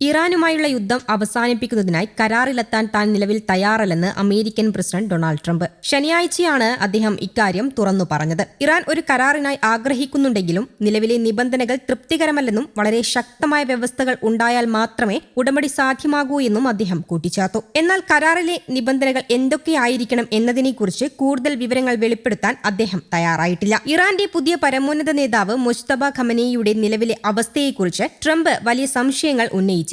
ഇറാനുമായുള്ള യുദ്ധം അവസാനിപ്പിക്കുന്നതിനായി കരാറിലെത്താൻ താൻ നിലവിൽ തയ്യാറല്ലെന്ന് അമേരിക്കൻ പ്രസിഡന്റ് ഡൊണാൾഡ് ട്രംപ്. ശനിയാഴ്ചയാണ് അദ്ദേഹം ഇക്കാര്യം തുറന്നു പറഞ്ഞത്. ഇറാൻ ഒരു കരാറിനായി ആഗ്രഹിക്കുന്നുണ്ടെങ്കിലും നിലവിലെ നിബന്ധനകൾ തൃപ്തികരമല്ലെന്നും വളരെ ശക്തമായ വ്യവസ്ഥകൾ ഉണ്ടായാൽ മാത്രമേ ഉടമ്പടി സാധ്യമാകൂ എന്നും അദ്ദേഹം കൂട്ടിച്ചേർത്തു. എന്നാൽ കരാറിലെ നിബന്ധനകൾ എന്തൊക്കെയായിരിക്കണം എന്നതിനെക്കുറിച്ച് കൂടുതൽ വിവരങ്ങൾ വെളിപ്പെടുത്താൻ അദ്ദേഹം തയ്യാറായിട്ടില്ല. ഇറാന്റെ പുതിയ പരമോന്നത നേതാവ് മുജ്തബ ഖമനേയിയുടെ നിലവിലെ അവസ്ഥയെക്കുറിച്ച് ട്രംപ് വലിയ സംശയങ്ങൾ ഉന്നയിച്ചു.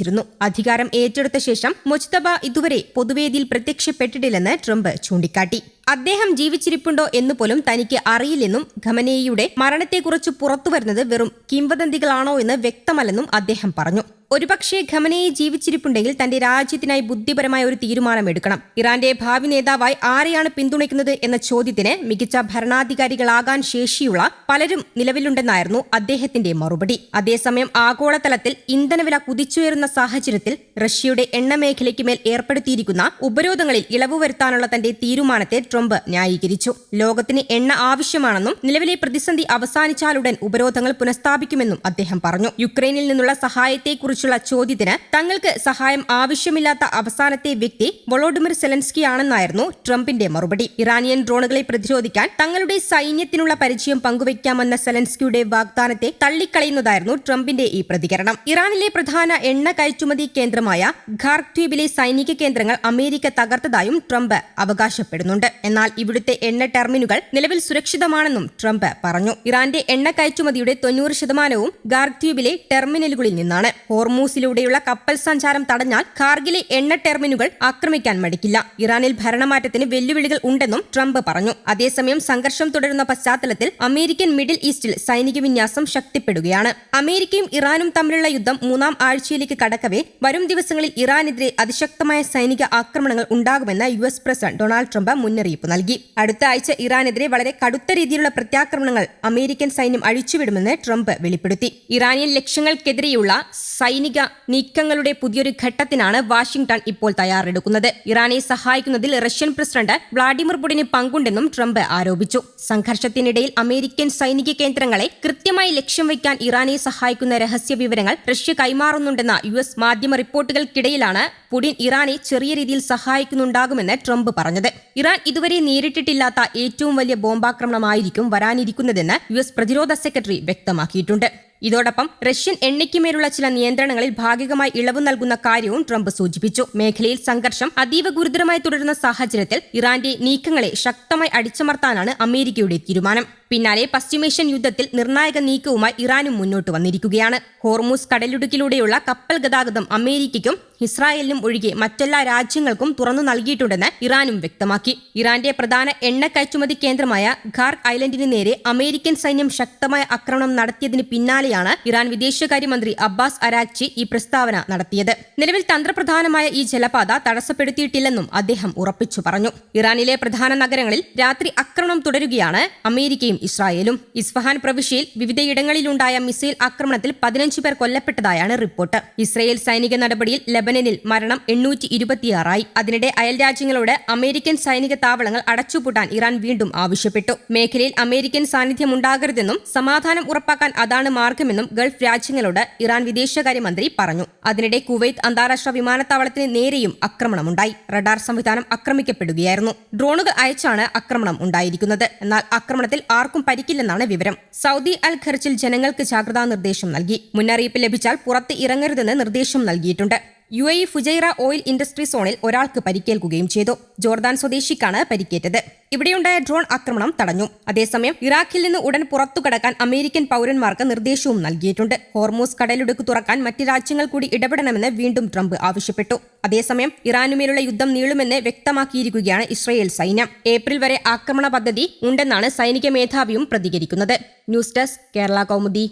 അധികാരം ഏറ്റെടുത്ത ശേഷം മുജ്തബ ഇതുവരെ പൊതുവേദിയിൽ പ്രത്യക്ഷപ്പെട്ടിട്ടില്ലെന്ന് ട്രംപ് ചൂണ്ടിക്കാട്ടി. അദ്ദേഹം ജീവിച്ചിരിപ്പുണ്ടോ എന്ന് പോലും തനിക്ക് അറിയില്ലെന്നും ഖമനേയിയുടെ മരണത്തെക്കുറിച്ച് പുറത്തുവരുന്നത് വെറും കിംവദന്തികളാണോ എന്ന് വ്യക്തമല്ലെന്നും അദ്ദേഹം പറഞ്ഞു. ഒരുപക്ഷേ ഖമനേയി ജീവിച്ചിരിപ്പുണ്ടെങ്കിൽ തന്റെ രാജ്യത്തിനായി ബുദ്ധിപരമായ ഒരു തീരുമാനമെടുക്കണം. ഇറാന്റെ ഭാവി നേതാവായി ആരെയാണ് പിന്തുണയ്ക്കുന്നത് എന്ന ചോദ്യത്തിന് മികച്ച ഭരണാധികാരികളാകാൻ ശേഷിയുള്ള പലരും നിലവിലുണ്ടെന്നായിരുന്നു അദ്ദേഹത്തിന്റെ മറുപടി. അതേസമയം ആഗോളതലത്തിൽ ഇന്ധനവില കുതിച്ചുയരുന്ന സാഹചര്യത്തിൽ റഷ്യയുടെ എണ്ണമേഖലയ്ക്ക് മേൽ ഏർപ്പെടുത്തിയിരിക്കുന്ന ഉപരോധങ്ങളിൽ ഇളവ് വരുത്താനുള്ള തന്റെ തീരുമാനത്തെ ട്രംപ് ന്യായീകരിച്ചു. ലോകത്തിന് എണ്ണ ആവശ്യമാണെന്നും നിലവിലെ പ്രതിസന്ധി അവസാനിച്ചാലുടൻ ഉപരോധങ്ങൾ പുനഃസ്ഥാപിക്കുമെന്നും അദ്ദേഹം പറഞ്ഞു. യുക്രൈനിൽ നിന്നുള്ള സഹായത്തെക്കുറിച്ചുള്ള ചോദ്യത്തിന് തങ്ങൾക്ക് സഹായം ആവശ്യമില്ലാത്ത അവസാനത്തെ വ്യക്തി വൊളോഡിമിർ സെലൻസ്കിയാണെന്നായിരുന്നു ട്രംപിന്റെ മറുപടി. ഇറാനിയൻ ഡ്രോണുകളെ പ്രതിരോധിക്കാൻ തങ്ങളുടെ സൈന്യത്തിനുള്ള പരിചയം പങ്കുവയ്ക്കാമെന്ന സെലൻസ്കിയുടെ വാഗ്ദാനത്തെ തള്ളിക്കളയുന്നതായിരുന്നു ട്രംപിന്റെ ഈ പ്രതികരണം. ഇറാനിലെ പ്രധാന എണ്ണ കയറ്റുമതി കേന്ദ്രമായ ഖാർക്വീബിലെ സൈനിക കേന്ദ്രങ്ങൾ അമേരിക്ക തകർത്തതായും ട്രംപ് അവകാശപ്പെടുന്നുണ്ട്. എന്നാൽ ഇവിടുത്തെ എണ്ണ ടെർമിനുകൾ നിലവിൽ സുരക്ഷിതമാണെന്നും ട്രംപ് പറഞ്ഞു. ഇറാന്റെ എണ്ണ കയറ്റുമതിയുടെ 90% ഖാർക്വീബിലെ ടെർമിനലുകളിൽ നിന്നാണ്. ഹോർമൂസിലൂടെയുള്ള കപ്പൽ സഞ്ചാരം തടഞ്ഞാൽ ഖാർഗിലെ എണ്ണ ടെർമിനുകൾ ആക്രമിക്കാൻ മടിക്കില്ല. ഇറാനിൽ ഭരണമാറ്റത്തിന് വെല്ലുവിളികൾ ഉണ്ടെന്നും ട്രംപ് പറഞ്ഞു. അതേസമയം സംഘർഷം തുടരുന്ന പശ്ചാത്തലത്തിൽ അമേരിക്കൻ മിഡിൽ ഈസ്റ്റിൽ സൈനിക വിന്യാസം ശക്തിപ്പെടുകയാണ്. അമേരിക്കയും ഇറാനും തമ്മിലുള്ള യുദ്ധം 3-ാം ആഴ്ചയിലേക്ക് കടക്കവേ വരും ദിവസങ്ങളിൽ ഇറാനെതിരെ അതിശക്തമായ സൈനിക ആക്രമണങ്ങൾ ഉണ്ടാകുമെന്ന് US പ്രസിഡന്റ് ഡൊണാൾഡ് ട്രംപ് മുന്നറിയിപ്പ് നൽകി. അടുത്ത ആഴ്ച ഇറാനെതിരെ വളരെ കടുത്ത രീതിയിലുള്ള പ്രത്യാക്രമണങ്ങൾ അമേരിക്കൻ സൈന്യം അഴിച്ചുവിടുമെന്ന് ട്രംപ് വെളിപ്പെടുത്തി. ഇറാനിയൻ ലക്ഷ്യങ്ങൾക്കെതിരെയുള്ള സൈനിക നീക്കങ്ങളുടെ പുതിയൊരു ഘട്ടത്തിനാണ് വാഷിംഗ്ടൺ ഇപ്പോൾ തയ്യാറെടുക്കുന്നത്. ഇറാനെ സഹായിക്കുന്നതിൽ റഷ്യൻ പ്രസിഡന്റ് വ്ളാഡിമിർ പുടിന് പങ്കുണ്ടെന്നും ട്രംപ് ആരോപിച്ചു. സംഘർഷത്തിനിടയിൽ അമേരിക്കൻ സൈനിക കേന്ദ്രങ്ങളെ കൃത്യമായി ലക്ഷ്യം വയ്ക്കാൻ ഇറാനെ സഹായിക്കുന്ന രഹസ്യ വിവരങ്ങൾ റഷ്യ കൈമാറുന്നുണ്ടെന്ന US മാധ്യമ റിപ്പോർട്ടുകൾക്കിടയിലാണ് പുടിൻ ഇറാനെ ചെറിയ രീതിയിൽ സഹായിക്കുന്നുണ്ടാകുമെന്ന് ട്രംപ് പറഞ്ഞത്. ഇറാൻ ഇതുവരെ നേരിട്ടിട്ടില്ലാത്ത ഏറ്റവും വലിയ ബോംബാക്രമണമായിരിക്കും വരാനിരിക്കുന്നതെന്ന് US പ്രതിരോധ സെക്രട്ടറി വ്യക്തമാക്കിയിട്ടുണ്ട്. ഇതോടൊപ്പം റഷ്യൻ എണ്ണയ്ക്കുമേലുള്ള ചില നിയന്ത്രണങ്ങളിൽ ഭാഗികമായി ഇളവ് നൽകുന്ന കാര്യവും ട്രംപ് സൂചിപ്പിച്ചു. മേഖലയിൽ സംഘർഷം അതീവ ഗുരുതരമായി തുടരുന്ന സാഹചര്യത്തിൽ ഇറാന്റെ നീക്കങ്ങളെ ശക്തമായി അടിച്ചമർത്താനാണ് അമേരിക്കയുടെ തീരുമാനം. പിന്നാലെ പശ്ചിമേഷ്യൻ യുദ്ധത്തിൽ നിർണായക നീക്കവുമായി ഇറാനും മുന്നോട്ട് വന്നിരിക്കുകയാണ്. ഹോർമൂസ് കടലിടുക്കിലൂടെയുള്ള കപ്പൽ ഗതാഗതം അമേരിക്കയ്ക്കും ഇസ്രായേലിനും ഒഴികെ മറ്റെല്ലാ രാജ്യങ്ങൾക്കും തുറന്നു നൽകിയിട്ടുണ്ടെന്ന് ഇറാനും വ്യക്തമാക്കി. ഇറാന്റെ പ്രധാന എണ്ണ കയറ്റുമതി കേന്ദ്രമായ ഖാർക്ക് ഐലൻഡിന് നേരെ അമേരിക്കൻ സൈന്യം ശക്തമായ ആക്രമണം നടത്തിയതിന് പിന്നാലെയാണ് ഇറാൻ വിദേശകാര്യമന്ത്രി അബ്ബാസ് അരാഗ്ചി ഈ പ്രസ്താവന നടത്തിയത്. നിലവിൽ തന്ത്രപ്രധാനമായ ഈ ജലപാത തടസ്സപ്പെടുത്തിയിട്ടില്ലെന്നും അദ്ദേഹം ഉറപ്പിച്ചു പറഞ്ഞു. ഇറാനിലെ പ്രധാന നഗരങ്ങളിൽ രാത്രി ആക്രമണം തുടരുകയാണ് അമേരിക്കയും ഇസ്രായേലും. ഇസ്ഫഹാൻ പ്രവിശ്യയിൽ വിവിധയിടങ്ങളിലുണ്ടായ മിസൈൽ ആക്രമണത്തിൽ 15 പേർ കൊല്ലപ്പെട്ടതായാണ് റിപ്പോർട്ട്. ഇസ്രായേൽ സൈനിക നടപടിയിൽ ലെബനനിൽ മരണം 826 അതിനിടെ അയൽരാജ്യങ്ങളോട് അമേരിക്കൻ സൈനിക താവളങ്ങൾ അടച്ചുപൂട്ടാൻ ഇറാൻ വീണ്ടും ആവശ്യപ്പെട്ടു. മേഖലയിൽ അമേരിക്കൻ സാന്നിധ്യം ഉണ്ടാകരുതെന്നും സമാധാനം ഉറപ്പാക്കാൻ അതാണ് മാർഗമെന്നും ഗൾഫ് രാജ്യങ്ങളോട് ഇറാൻ വിദേശകാര്യമന്ത്രി പറഞ്ഞു. അതിനിടെ കുവൈത്ത് അന്താരാഷ്ട്ര വിമാനത്താവളത്തിന് നേരെയും ആക്രമണമുണ്ടായി. റഡാർ സംവിധാനം ആക്രമിക്കപ്പെടുകയായിരുന്നു. ഡ്രോണുകൾ അയച്ചാണ് ആക്രമണം ഉണ്ടായിരിക്കുന്നത്. എന്നാൽ ആക്രമണത്തിൽ ആർക്കും പരിക്കില്ലെന്നാണ് വിവരം. സൗദി അൽ ഖർജിൽ ജനങ്ങൾക്ക് ജാഗ്രതാ നിർദ്ദേശം നൽകി. മുന്നറിയിപ്പ് ലഭിച്ചാൽ പുറത്ത് ഇറങ്ങരുതെന്ന് നിർദ്ദേശം നൽകിയിട്ടുണ്ട്. UAE ഫുജൈറ ഓയിൽ ഇൻഡസ്ട്രി സോണിൽ ഒരാൾക്ക് പരിക്കേൽക്കുകയും ചെയ്തു. ജോർദാൻ സ്വദേശിക്കാണ് പരിക്കേറ്റത്. ഇവിടെയുണ്ടായ ഡ്രോൺ ആക്രമണം തടഞ്ഞു. അതേസമയം ഇറാഖിൽ നിന്ന് ഉടൻ പുറത്തുകടക്കാൻ അമേരിക്കൻ പൗരന്മാർക്ക് നിർദ്ദേശവും നൽകിയിട്ടുണ്ട്. ഹോർമൂസ് കടലിടുക്ക് തുറക്കാൻ മറ്റ് രാജ്യങ്ങൾ കൂടി ഇടപെടണമെന്ന് വീണ്ടും ട്രംപ് ആവശ്യപ്പെട്ടു. അതേസമയം ഇറാനുമേലുള്ള യുദ്ധം നീളുമെന്ന് വ്യക്തമാക്കിയിരിക്കുകയാണ് ഇസ്രായേൽ സൈന്യം. ഏപ്രിൽ വരെ ആക്രമണ പദ്ധതി ഉണ്ടെന്നാണ് സൈനിക മേധാവിയും പ്രതികരിക്കുന്നത്. News desk Kerala Kaumudi.